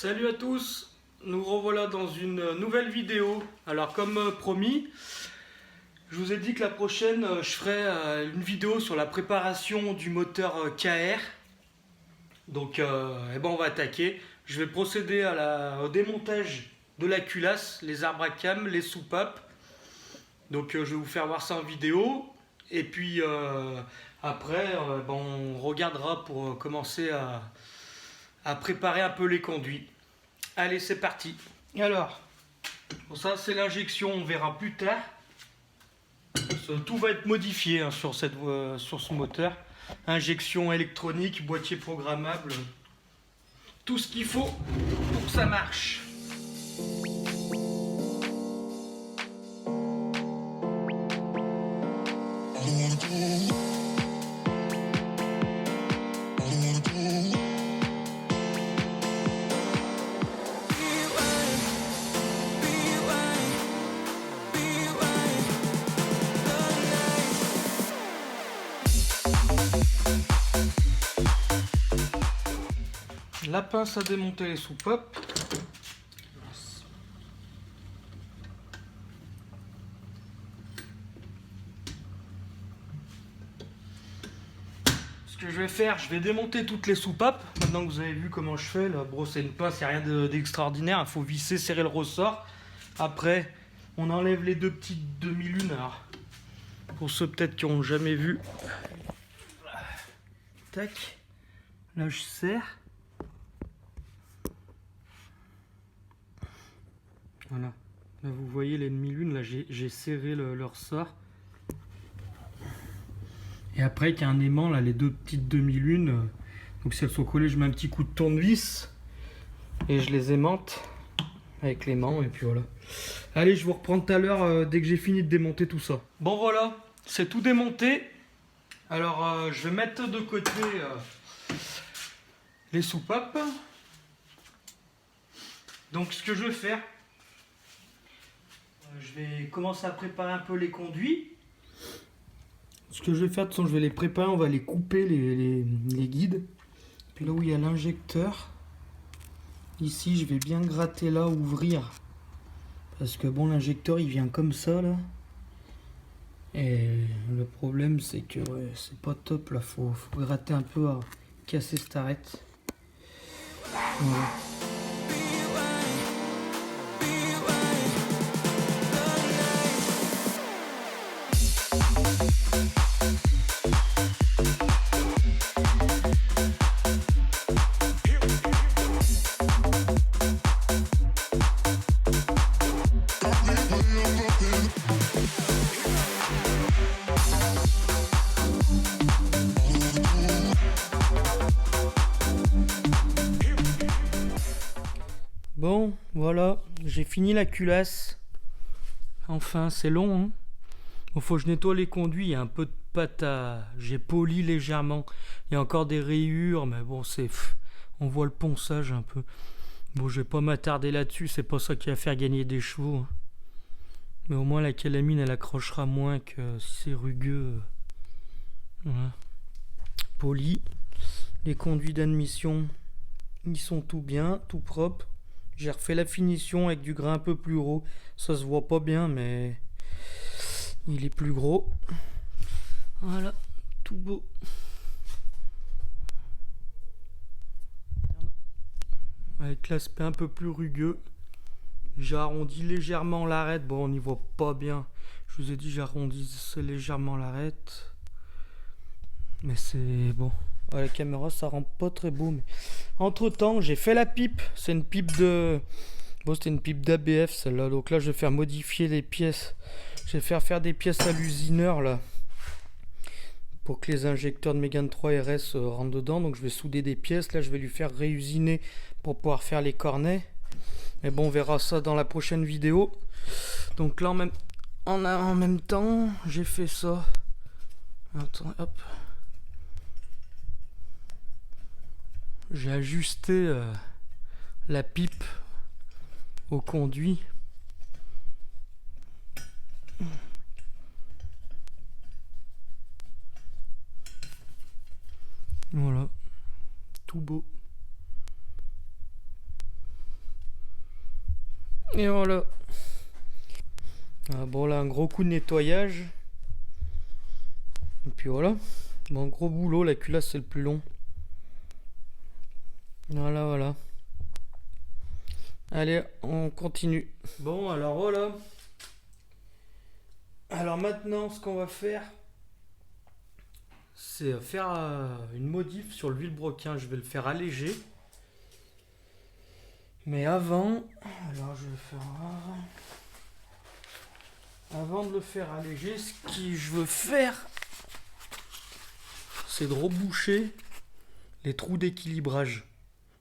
Salut à tous, nous revoilà dans une nouvelle vidéo. Alors comme promis, je vous ai dit que la prochaine je ferai une vidéo sur la préparation du moteur KR. Donc on va attaquer. Je vais procéder au démontage de la culasse, les arbres à cam, les soupapes. Donc je vais vous faire voir ça en vidéo. Et puis après on regardera pour commencer à préparer un peu les conduits. Allez, c'est parti. Alors, ça c'est l'injection, on verra plus tard. Tout va être modifié sur ce moteur. Injection électronique, boîtier programmable, tout ce qu'il faut pour que ça marche. La pince à démonter les soupapes. Ce que je vais faire, je vais démonter toutes les soupapes. Maintenant que vous avez vu comment je fais, là, brosser une pince, il n'y a rien d'extraordinaire. Il faut visser, serrer le ressort. Après, on enlève les deux petites demi-lunes. Alors, pour ceux peut-être qui n'ont jamais vu. Tac. Là, je serre. Voilà, là vous voyez les demi-lunes, là j'ai serré le ressort. Et après qu'il y a un aimant, là les deux petites demi-lunes, donc si elles sont collées, je mets un petit coup de tournevis et je les aimante avec l'aimant et puis voilà. Allez, je vous reprends tout à l'heure dès que j'ai fini de démonter tout ça. Bon voilà, c'est tout démonté. Alors je vais mettre de côté les soupapes. Donc ce que je vais faire, je vais commencer à préparer un peu les conduits. Ce que je vais faire, de toute façon, je vais les préparer, on va les couper, les guides. Puis là où il y a l'injecteur, ici je vais bien gratter là, ouvrir. Parce que bon, l'injecteur il vient comme ça là. Et le problème c'est que ouais, c'est pas top là, faut gratter un peu à casser cette arête. Voilà. Bon, voilà, j'ai fini la culasse. Enfin, c'est long, hein. Bon, faut que je nettoie les conduits, il y a un peu de pâte à... J'ai poli légèrement. Il y a encore des rayures, mais bon, on voit le ponçage un peu. Bon, je vais pas m'attarder là-dessus, c'est pas ça qui va faire gagner des chevaux. Hein. Mais au moins la calamine, elle accrochera moins que si c'est rugueux. Voilà. Poli. Les conduits d'admission, ils sont tout bien, tout propre. J'ai refait la finition avec du grain un peu plus gros. Ça se voit pas bien, mais il est plus gros. Voilà, tout beau. Avec l'aspect un peu plus rugueux. J'ai arrondi légèrement l'arête. Bon, on n'y voit pas bien. Je vous ai dit, j'arrondis légèrement l'arête. Mais c'est bon. À la caméra, ça rend pas très beau. Mais... Entre temps, j'ai fait la pipe. C'est une pipe de... Bon, c'était une pipe d'ABF celle-là. Donc là, je vais faire modifier les pièces. Je vais faire des pièces à l'usineur là. Pour que les injecteurs de Mégane 3 RS rentrent dedans. Donc je vais souder des pièces. Là, je vais lui faire réusiner pour pouvoir faire les cornets. Mais bon, on verra ça dans la prochaine vidéo. Donc là, en même temps, j'ai fait ça. Attends, hop. J'ai ajusté la pipe au conduit. Voilà, tout beau. Et voilà. Ah, bon là, un gros coup de nettoyage. Et puis voilà. Bon, gros boulot, la culasse c'est le plus long. Voilà, voilà. Allez, on continue. Bon, alors voilà. Alors maintenant, ce qu'on va faire, c'est faire une modif sur le vilebrequin. Je vais le faire alléger. Mais avant, alors je vais faire... Avant de le faire alléger, ce que je veux faire, c'est de reboucher les trous d'équilibrage.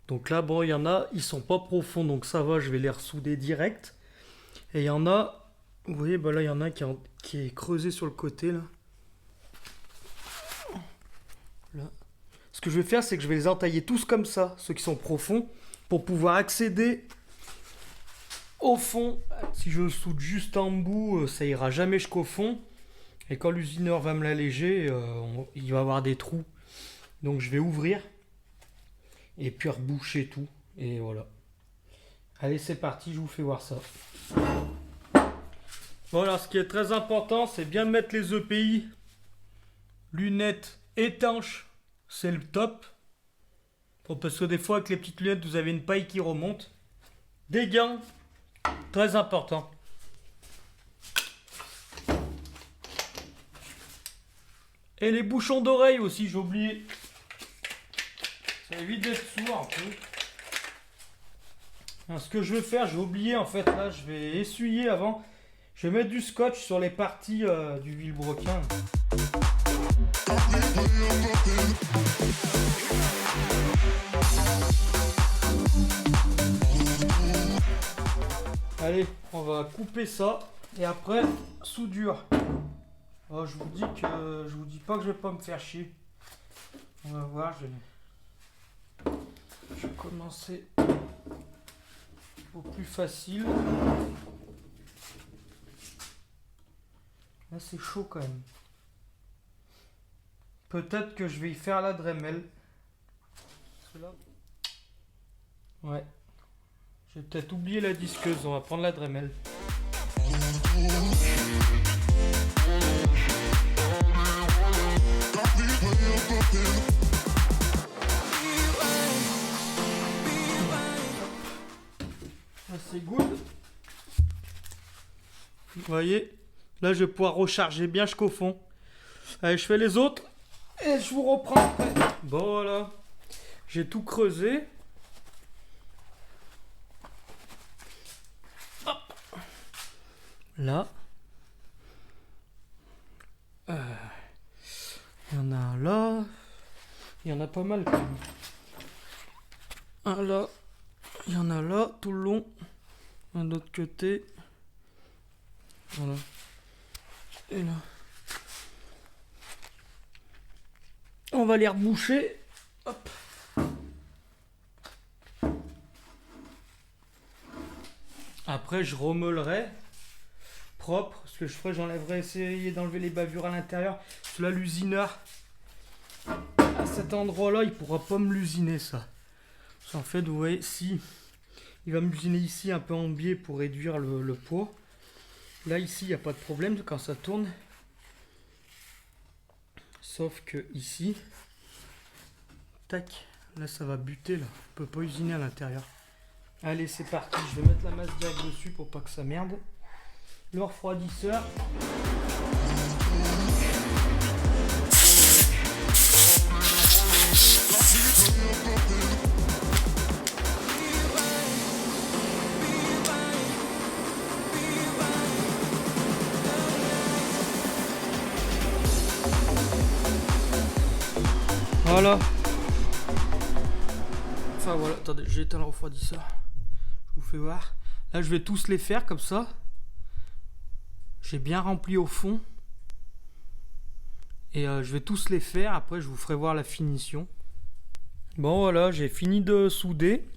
Donc là, bon, il y en a, ils sont pas profonds, donc ça va, je vais les ressouder direct. Et il y en a, vous voyez, bah là, il y en a qui est creusé sur le côté, là. Là. Ce que je vais faire, c'est que je vais les entailler tous comme ça, ceux qui sont profonds, pour pouvoir accéder au fond. Si je le soude juste en bout, ça ira jamais jusqu'au fond. Et quand l'usineur va me l'alléger, il va avoir des trous. Donc je vais ouvrir et puis reboucher tout. Et voilà. Allez, c'est parti, je vous fais voir ça. Voilà, ce qui est très important, c'est bien mettre les EPI. Lunettes étanches, c'est le top. Bon, parce que des fois, avec les petites lunettes, vous avez une paille qui remonte. Des gants, très important. Et les bouchons d'oreilles aussi, j'ai oublié. Ça évite d'être sourd un peu. Alors, ce que je vais faire, j'ai oublié en fait, là, je vais essuyer avant. Je vais mettre du scotch sur les parties du vilebrequin. Allez, on va couper ça et après soudure. Oh, je vous dis pas que je vais pas me faire chier. On va voir, je vais commencer au plus facile. Là c'est chaud quand même. Peut-être que je vais y faire la Dremel. Ouais. J'ai peut-être oublié la disqueuse, on va prendre la Dremel. Là c'est good. Vous voyez, là je vais pouvoir recharger bien jusqu'au fond. Allez, je fais les autres et je vous reprends après. Bon voilà, j'ai tout creusé. Hop. Là. Il y en a un là. Il y en a pas mal quand même. Un là. Il y en a là tout le long. Un autre côté. Voilà. Et là. On va les reboucher. Hop. Après, je remeulerai propre. Ce que je ferai, j'enlèverai, essayer d'enlever les bavures à l'intérieur. Parce que là, l'usineur, à cet endroit-là, il pourra pas me l'usiner, ça. Parce qu'en fait, vous voyez, si il va m'usiner ici un peu en biais pour réduire le poids. Là, ici, il n'y a pas de problème quand ça tourne. Sauf que ici, tac, là, ça va buter, là. On peut pas usiner à l'intérieur. Allez, c'est parti. Je vais mettre la masse direct dessus pour pas que ça merde. Le refroidisseur. Voilà. Enfin voilà, attendez, j'ai éteint le refroidisseur. Je vous fais voir. Là, je vais tous les faire comme ça. J'ai bien rempli au fond. Et je vais tous les faire. Après, je vous ferai voir la finition. Bon, voilà, j'ai fini de souder.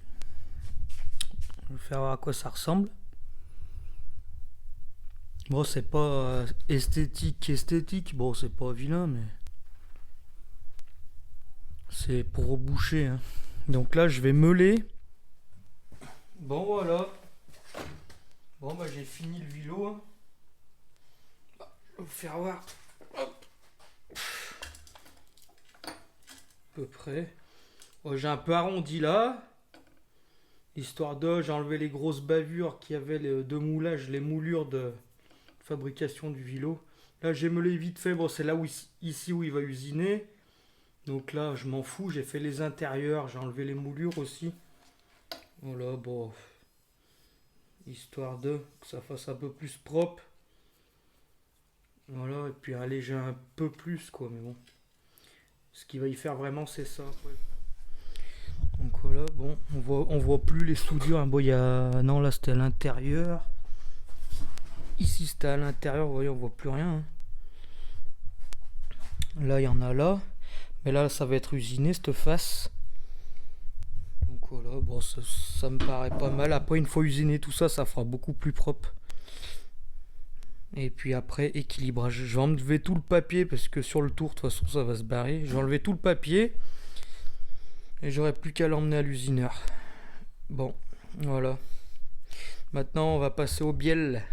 Je vais faire voir à quoi ça ressemble. Bon, c'est pas esthétique. Bon, c'est pas vilain, mais... c'est pour reboucher. Hein. Donc là, je vais meuler. Bon, voilà. Bon bah j'ai fini le vélo. Hein. Je vais vous faire voir. Hop. À peu près. Bon, j'ai un peu arrondi là. Histoire de, j'ai enlevé les grosses bavures qui avaient de moulage, les moulures de fabrication du vélo. Là j'ai meulé vite fait, bon c'est là où ici où il va usiner. Donc là je m'en fous, j'ai fait les intérieurs, j'ai enlevé les moulures aussi. Voilà, bon. Histoire de que ça fasse un peu plus propre. Voilà, et puis alléger un peu plus quoi, mais bon. Ce qui va y faire vraiment c'est ça. Ouais. Donc voilà, bon, on voit plus les soudures. Hein. Bon, il y a... Non, là c'était à l'intérieur. Ici c'était à l'intérieur, vous voyez, on voit plus rien. Hein. Là, il y en a là. Mais là, ça va être usiné, cette face. Donc voilà, bon, ça me paraît pas mal. Après, une fois usiné tout ça, ça fera beaucoup plus propre. Et puis après, équilibrage. Je vais enlever tout le papier parce que sur le tour, de toute façon, ça va se barrer. Je vais enlever tout le papier. Et j'aurai plus qu'à l'emmener à l'usineur. Bon, voilà. Maintenant, on va passer au bielle.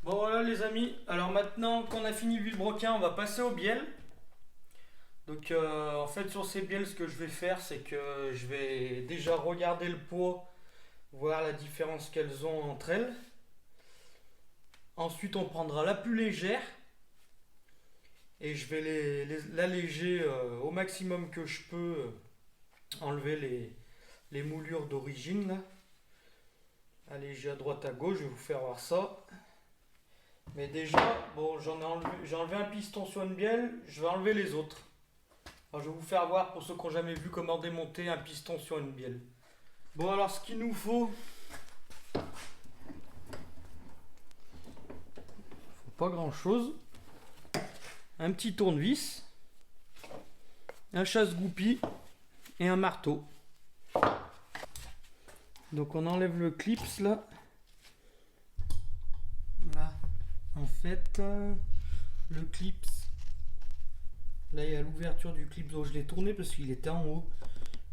Bon voilà les amis, alors maintenant qu'on a fini le vilebrequin, on va passer au bielle. Donc en fait sur ces bielles, ce que je vais faire, c'est que je vais déjà regarder le poids, voir la différence qu'elles ont entre elles. Ensuite on prendra la plus légère et je vais l'alléger au maximum que je peux, enlever les moulures d'origine là. Alléger à droite à gauche, je vais vous faire voir ça. Mais déjà, bon, j'ai enlevé un piston sur une bielle, je vais enlever les autres. Alors, je vais vous faire voir pour ceux qui n'ont jamais vu comment démonter un piston sur une bielle. Bon alors ce qu'il nous faut pas grand chose. Un petit tournevis, un chasse-goupille et un marteau. Donc on enlève le clips là. Là, en fait, le clips, là il y a l'ouverture du clip, donc je l'ai tourné parce qu'il était en haut.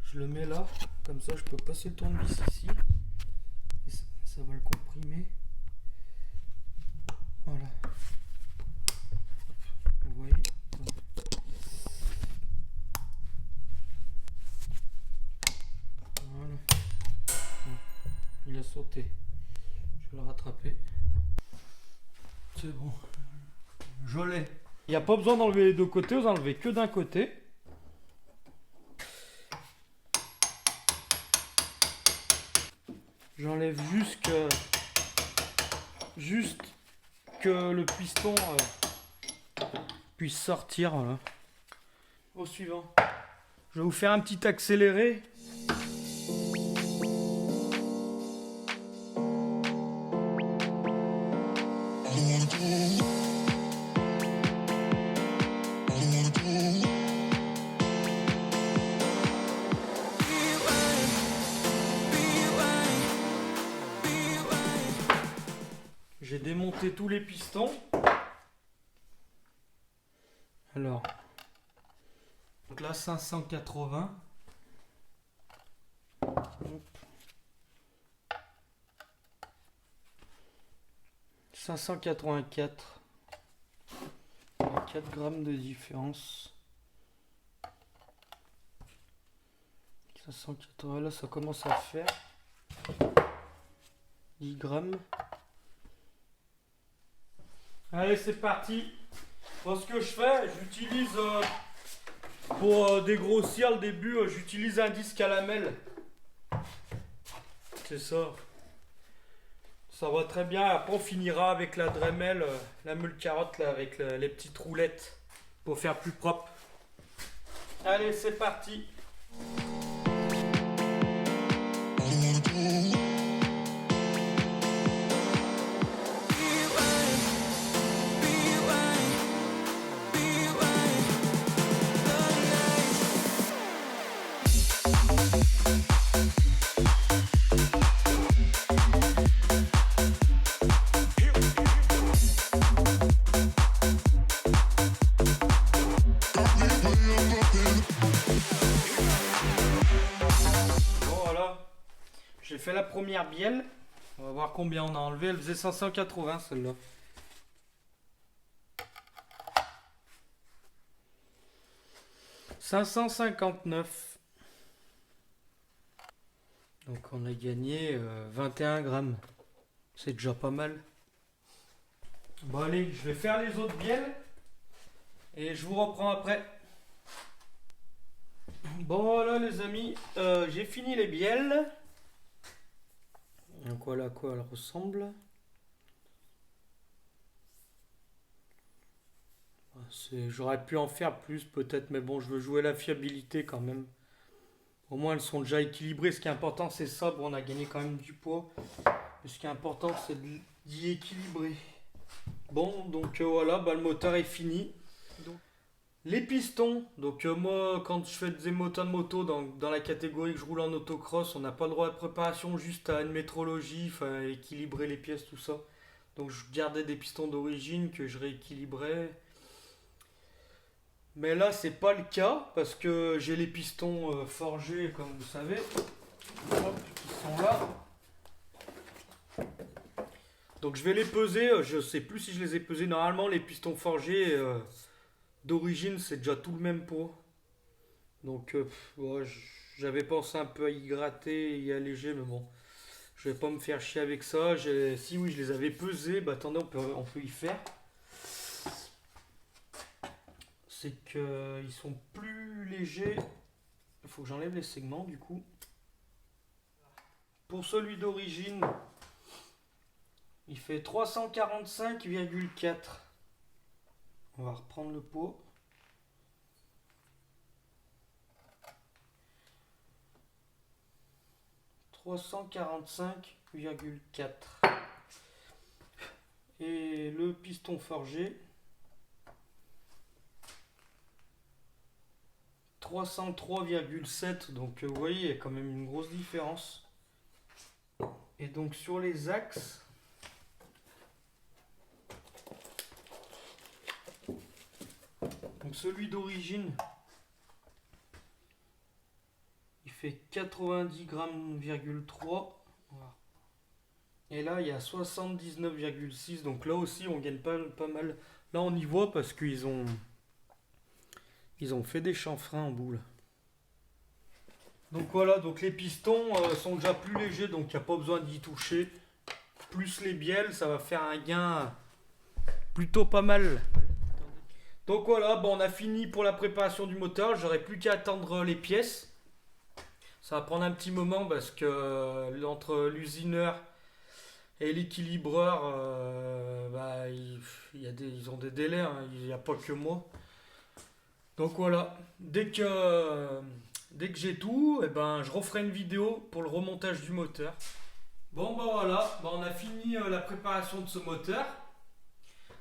Je le mets là, comme ça je peux passer le tournevis ici. Et ça va le comprimer. Voilà. Vous voyez. Voilà. Il a sauté. Je vais le rattraper. C'est bon. Je l'ai. Il n'y a pas besoin d'enlever les deux côtés, vous enlevez que d'un côté. J'enlève juste que le piston puisse sortir. Voilà. Au suivant. Je vais vous faire un petit accéléré. J'ai démonté tous les pistons. Alors, donc là 580. Hop. 584. 4 grammes de différence. 580, là ça commence à faire 10 grammes. Allez, c'est parti. Bon, ce que je fais, j'utilise pour dégrossir le début, j'utilise un disque à lamelles. C'est ça. Ça va très bien. Après, on finira avec la Dremel, la meule carotte là, avec les petites roulettes pour faire plus propre. Allez, c'est parti. J'ai fait la première bielle. On va voir combien on a enlevé. Elle faisait 580 celle-là. « 559. Donc on a gagné 21 grammes. C'est déjà pas mal. Bon allez, je vais faire les autres bielles. Et je vous reprends après. Bon voilà les amis, j'ai fini les bielles. Donc voilà à quoi elle ressemble. J'aurais pu en faire plus peut-être, mais bon, je veux jouer la fiabilité quand même. Au moins elles sont déjà équilibrées. Ce qui est important c'est ça. Bon, on a gagné quand même du poids. Mais ce qui est important c'est d'y équilibrer. Bon, donc voilà, le moteur est fini. Les pistons, donc moi quand je fais des moteurs de moto dans la catégorie que je roule en autocross, on n'a pas le droit de préparation, juste à une métrologie, enfin équilibrer les pièces, tout ça. Donc je gardais des pistons d'origine que je rééquilibrais. Mais là c'est pas le cas parce que j'ai les pistons forgés comme vous savez. Hop, qui sont là. Donc je vais les peser, je sais plus si je les ai pesés. Normalement les pistons forgés d'origine c'est déjà tout le même poids. Donc ouais, j'avais pensé un peu à y gratter et y alléger, mais bon, je vais pas me faire chier avec ça. Si oui, je les avais pesés, bah attendez, on peut y faire. C'est qu'ils sont plus légers. Il faut que j'enlève les segments du coup. Pour celui d'origine, il fait 345,4. On va reprendre le pot. « 345,4 » et le piston forgé 303,7. Donc vous voyez, il y a quand même une grosse différence. Et donc sur les axes, donc celui d'origine, il fait 90 grammes, voilà. Et là il y a 79,6. Donc là aussi on gagne pas mal. Là on y voit parce qu'ils ont fait des chanfreins en boule. Donc voilà, donc les pistons sont déjà plus légers, donc il n'y a pas besoin d'y toucher. Plus les bielles, ça va faire un gain plutôt pas mal. Donc voilà, bon, on a fini pour la préparation du moteur. J'aurai plus qu'à attendre les pièces. Ça va prendre un petit moment parce que entre l'usineur et l'équilibreur, ils ont des délais, hein, il n'y a pas que moi. Donc voilà, dès que j'ai tout, je referai une vidéo pour le remontage du moteur. Bon voilà, on a fini la préparation de ce moteur.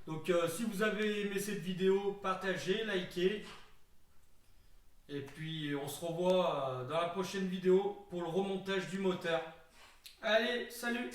Donc si vous avez aimé cette vidéo, partagez, likez. Et puis on se revoit dans la prochaine vidéo pour le remontage du moteur. Allez, salut!